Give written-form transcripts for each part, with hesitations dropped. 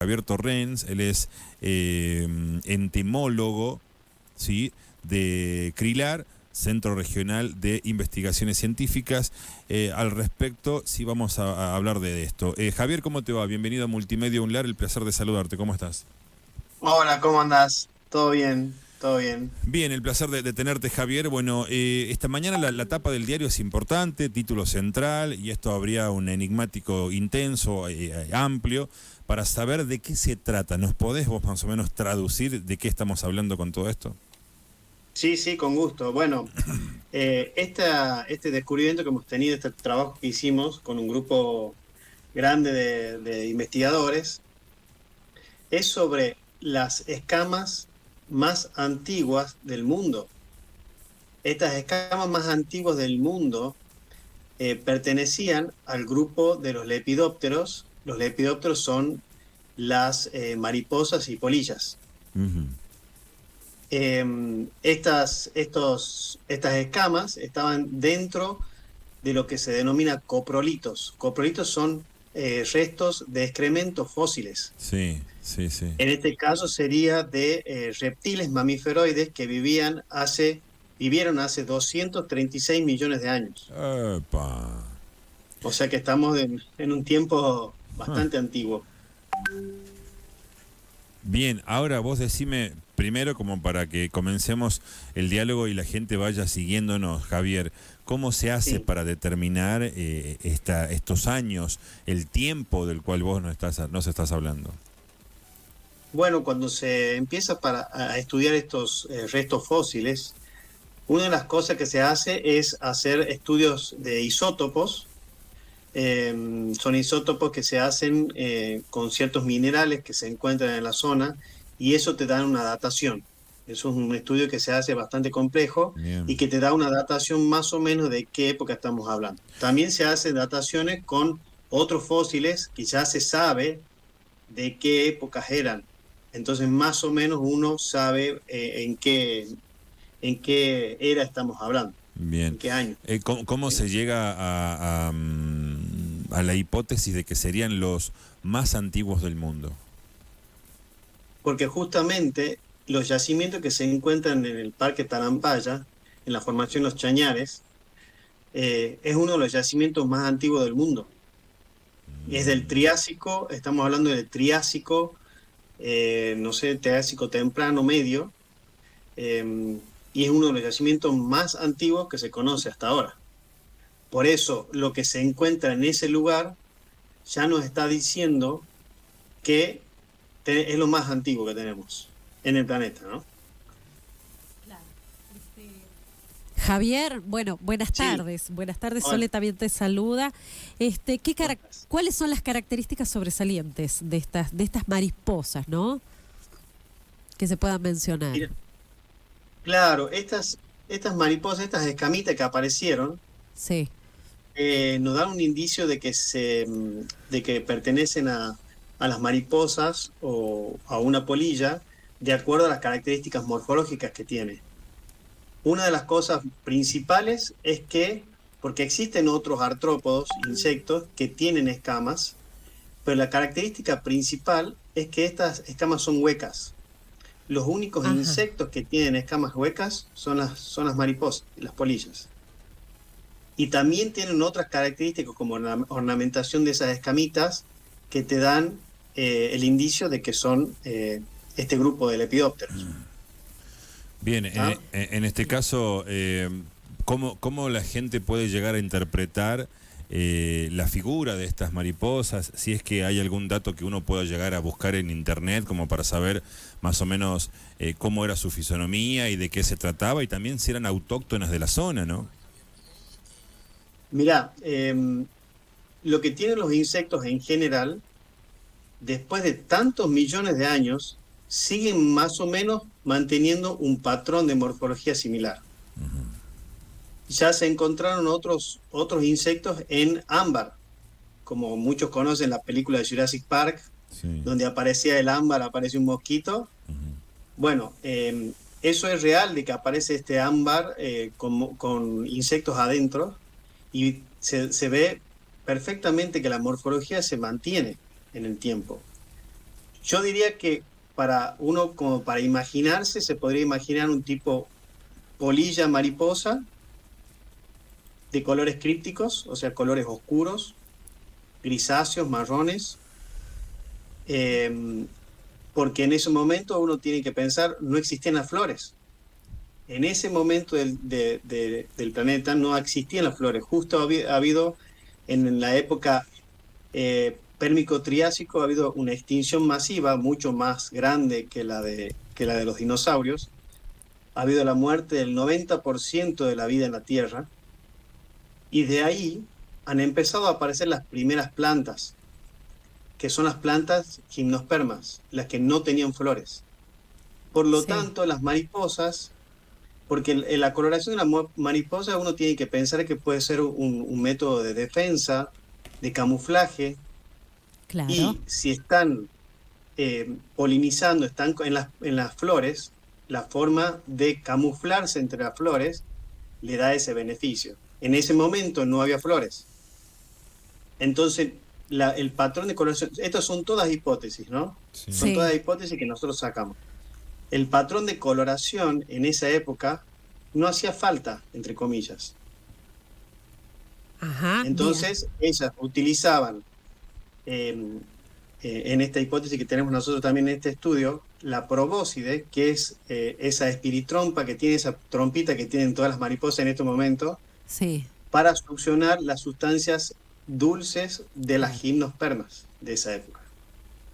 Javier Torrens. Él es entomólogo, ¿sí?, de CRILAR, Centro Regional de Investigaciones Científicas. Al respecto, sí vamos a hablar de esto. Javier, ¿cómo te va? Bienvenido a Multimedia UNLAR, el placer de saludarte. ¿Cómo estás? Hola, ¿cómo andás? ¿Todo bien? ¿Todo bien? Bien, el placer de tenerte, Javier. Bueno, esta mañana la tapa del diario es importante, título central, y esto habría un enigmático intenso, amplio, para saber de qué se trata. ¿Nos podés vos más o menos traducir de qué estamos hablando con todo esto? Sí, sí, con gusto. Bueno, este descubrimiento que hemos tenido, este trabajo que hicimos con un grupo grande de investigadores, es sobre las escamas más antiguas del mundo. Estas escamas más antiguas del mundo pertenecían al grupo de los lepidópteros. Los lepidópteros son las mariposas y polillas. Ujú. Estas escamas estaban dentro de lo que se denomina coprolitos. Coprolitos son restos de excrementos fósiles. Sí, sí, sí. En este caso sería de reptiles mamíferoides que vivieron hace 236 millones de años. Epa. O sea que estamos en un tiempo Ah. bastante antiguo. Bien, ahora vos decime primero, como para que comencemos el diálogo y la gente vaya siguiéndonos, Javier, ¿cómo se hace Sí. para determinar estos años, el tiempo del cual vos nos estás hablando? Bueno, cuando se empieza a estudiar estos restos fósiles, una de las cosas que se hace es hacer estudios de isótopos. Son isótopos que se hacen con ciertos minerales que se encuentran en la zona y eso te da una datación. Eso es un estudio que se hace bastante complejo y Bien. que te da una datación más o menos de qué época estamos hablando. También se hacen dataciones con otros fósiles que ya se sabe de qué épocas eran. Entonces, más o menos uno sabe en qué era estamos hablando, Bien. en qué año. ¿Cómo ¿Sí? se llega a la hipótesis de que serían los más antiguos del mundo? Porque justamente los yacimientos que se encuentran en el Parque Tarampaya, en la formación Los Chañares, es uno de los yacimientos más antiguos del mundo. Es del Triásico, estamos hablando del Triásico, no sé, Triásico temprano, medio, y es uno de los yacimientos más antiguos que se conoce hasta ahora. Por eso, lo que se encuentra en ese lugar ya nos está diciendo que es lo más antiguo que tenemos en el planeta, ¿no? Claro. Javier, bueno, buenas Sí, tardes. Buenas tardes, hola, Sole también te saluda. ¿cómo estás? ¿Cuáles son las características sobresalientes de estas mariposas, ¿no? Que se puedan mencionar. Mira, claro, estas mariposas, estas escamitas que aparecieron, Sí. nos dan un indicio de que pertenecen a las mariposas o a una polilla, de acuerdo a las características morfológicas que tiene. Una de las cosas principales es que, porque existen otros artrópodos, insectos, que tienen escamas, pero la característica principal es que estas escamas son huecas. Los únicos Ajá. insectos que tienen escamas huecas son las mariposas, las polillas. Y también tienen otras características como la ornamentación de esas escamitas que te dan el indicio de que son este grupo de lepidópteros. Bien, ¿Tá? en este caso, ¿cómo la gente puede llegar a interpretar la figura de estas mariposas? Si es que hay algún dato que uno pueda llegar a buscar en internet como para saber más o menos cómo era su fisonomía y de qué se trataba, y también si eran autóctonas de la zona, ¿no? Mirá, lo que tienen los insectos en general, después de tantos millones de años, siguen más o menos manteniendo un patrón de morfología similar. Ya se encontraron otros insectos en ámbar, como muchos conocen la película de Jurassic Park, Sí. donde aparecía el ámbar, aparece un mosquito. Bueno, eso es real de que aparece este ámbar con insectos adentro y se ve perfectamente que la morfología se mantiene en el tiempo. Yo diría que para uno, como para imaginarse, se podría imaginar un tipo polilla mariposa de colores crípticos, o sea, colores oscuros, grisáceos, marrones, eh, porque en ese momento uno tiene que pensar, no existían las flores. En ese momento del planeta no existían las flores. Justo ha habido, en la época Pérmico-Triásico, ha habido una extinción masiva, mucho más grande que la de los dinosaurios. Ha habido la muerte del 90% de la vida en la Tierra, y de ahí han empezado a aparecer las primeras plantas, que son las plantas gimnospermas, las que no tenían flores. Por lo Sí, tanto, las mariposas, porque en la coloración de la mariposa uno tiene que pensar que puede ser un método de defensa, de camuflaje, claro. y si están polinizando, están en las flores, la forma de camuflarse entre las flores le da ese beneficio. En ese momento no había flores. Entonces, el patrón de coloración, estas son todas hipótesis, ¿no? Sí. Son todas Sí. hipótesis que nosotros sacamos. El patrón de coloración en esa época no hacía falta, entre comillas. Ajá, bien. Entonces, ellas utilizaban, en esta hipótesis que tenemos nosotros también en este estudio, la probóscide, que es esa espiritrompa que tiene, esa trompita que tienen todas las mariposas en este momento, Sí, para succionar las sustancias dulces de las claro. gimnospermas de esa época.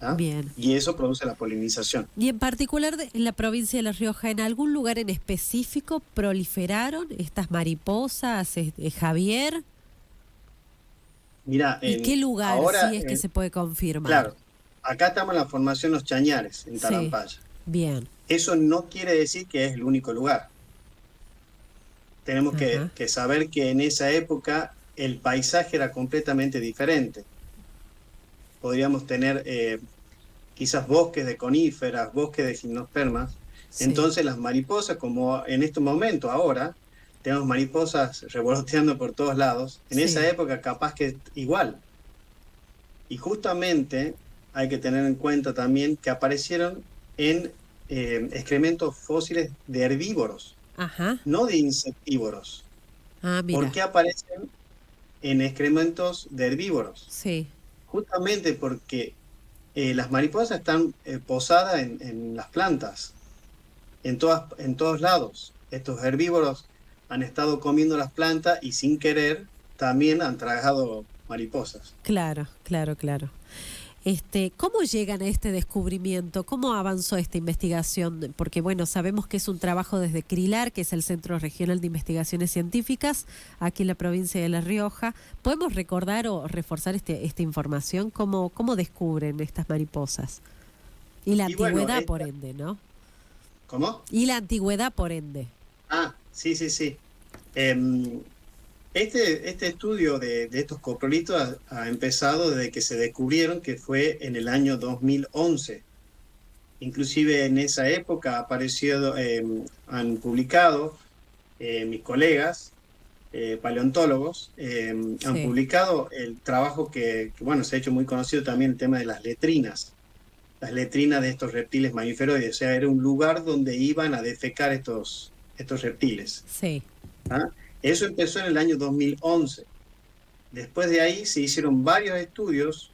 ¿Ah? Bien. Y eso produce la polinización. Y en particular en la provincia de La Rioja, ¿en algún lugar en específico proliferaron estas mariposas, Javier? Mira, ¿Y qué lugar, ahora, si es que se puede confirmar? claro, acá estamos en la formación Los Chañares, en Sí, Tarampaya. bien. Eso no quiere decir que es el único lugar. Tenemos Ajá. que saber que en esa época el paisaje era completamente diferente. Podríamos tener quizás bosques de coníferas, bosques de gimnospermas. Sí, Entonces las mariposas, como en este momento ahora, tenemos mariposas revoloteando por todos lados, en esa sí. época capaz que igual. Y justamente hay que tener en cuenta también que aparecieron en excrementos fósiles de herbívoros, Ajá. no de insectívoros. Ah, ¿Por mira. qué aparecen en excrementos de herbívoros? Sí, Justamente porque las mariposas están posadas en las plantas, en todos lados. Estos herbívoros han estado comiendo las plantas y sin querer también han tragado mariposas. claro, claro, claro. ¿Cómo llegan a este descubrimiento? ¿Cómo avanzó esta investigación? Porque, bueno, sabemos que es un trabajo desde CRILAR, que es el Centro Regional de Investigaciones Científicas, aquí en la provincia de La Rioja. ¿Podemos recordar o reforzar esta información? ¿Cómo descubren estas mariposas? Y la Y bueno, antigüedad, por ende, ¿no? ¿cómo? Y la antigüedad, por ende. Ah, sí, sí, sí. Em, este estudio de estos coprolitos ha empezado desde que se descubrieron, que fue en el año 2011. Inclusive en esa época han publicado mis colegas paleontólogos, han Sí. publicado el trabajo bueno, se ha hecho muy conocido también el tema de las letrinas de estos reptiles mamíferos, o sea, era un lugar donde iban a defecar estos reptiles. Sí. ¿Ah? Eso empezó en el año 2011. Después de ahí se hicieron varios estudios,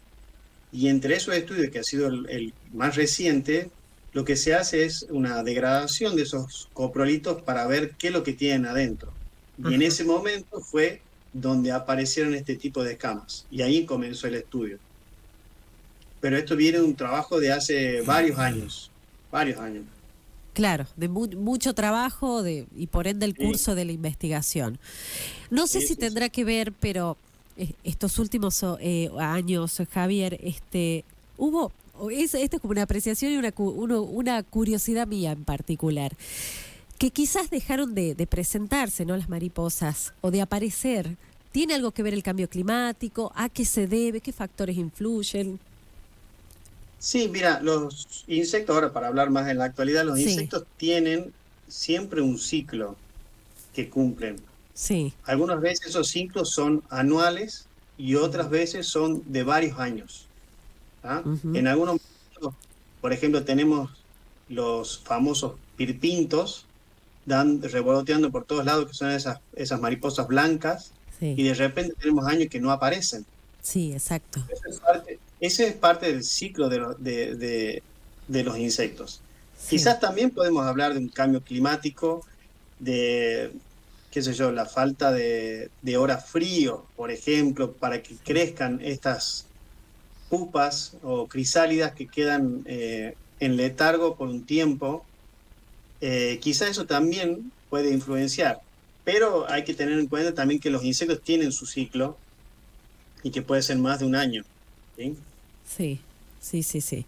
y entre esos estudios, que ha sido el más reciente, lo que se hace es una degradación de esos coprolitos para ver qué es lo que tienen adentro. Y en Ajá. ese momento fue donde aparecieron este tipo de escamas. Y ahí comenzó el estudio. Pero esto viene de un trabajo de hace varios años. Varios años. Claro, de mucho trabajo y por ende el Sí, curso de la investigación. No sé sí, si sí, sí. tendrá que ver, pero estos últimos años, Javier, esto es como una apreciación y una curiosidad mía en particular, que quizás dejaron de presentarse, ¿no? Las mariposas o de aparecer. ¿Tiene algo que ver el cambio climático? ¿A qué se debe? ¿Qué factores influyen? Sí, mira, los insectos, ahora para hablar más en la actualidad, los Sí, insectos tienen siempre un ciclo que cumplen. sí. Algunas veces esos ciclos son anuales y otras Ujú, veces son de varios años. ¿Ah? ujú. En algunos momentos por ejemplo, tenemos los famosos pirpintos revoloteando por todos lados, que son esas mariposas blancas, y Sí, de repente tenemos años que no aparecen. sí, exacto. Ese es parte del ciclo de los insectos. Sí, Quizás también podemos hablar de un cambio climático, de, qué sé yo, la falta de horas frío, por ejemplo, para que crezcan estas pupas o crisálidas que quedan en letargo por un tiempo. Quizás eso también puede influenciar, pero hay que tener en cuenta también que los insectos tienen su ciclo y que puede ser más de un año, ¿sí? sí, sí, sí, sí.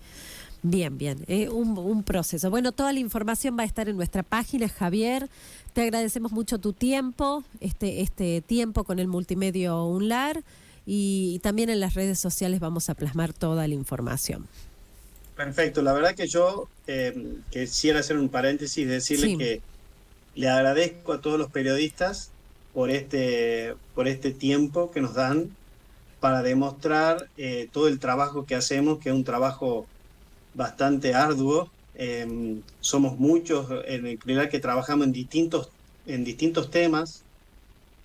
Bien, bien, un proceso. Bueno, toda la información va a estar en nuestra página, Javier. Te agradecemos mucho tu tiempo, este tiempo con el Multimedio UNLAR, y también en las redes sociales vamos a plasmar toda la información. Perfecto, la verdad que yo quisiera hacer un paréntesis, decirle Sí, que le agradezco a todos los periodistas por este tiempo que nos dan para demostrar todo el trabajo que hacemos, que es un trabajo bastante arduo. Somos muchos en el CRILAR que trabajamos en distintos temas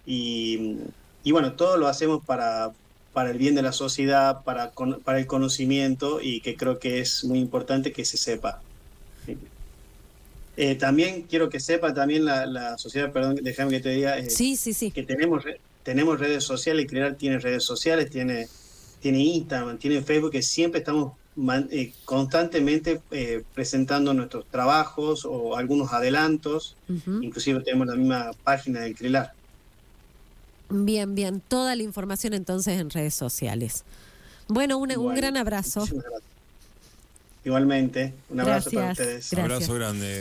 y, y bueno, todo lo hacemos para el bien de la sociedad, para el conocimiento y que creo que es muy importante que se sepa. ¿Sí? También quiero que sepa también la sociedad, perdón, déjame que te diga, sí, sí, sí. que tenemos redes sociales, y CRILAR tiene redes sociales, tiene Instagram, tiene Facebook, que siempre estamos constantemente presentando nuestros trabajos o algunos adelantos, Ujú. inclusive tenemos la misma página del CRILAR. Bien, bien. Toda la información entonces en redes sociales. Bueno, un Bueno, gran abrazo. muchísimas gracias. Igualmente, un abrazo para Gracias, ustedes. gracias. Abrazo grande.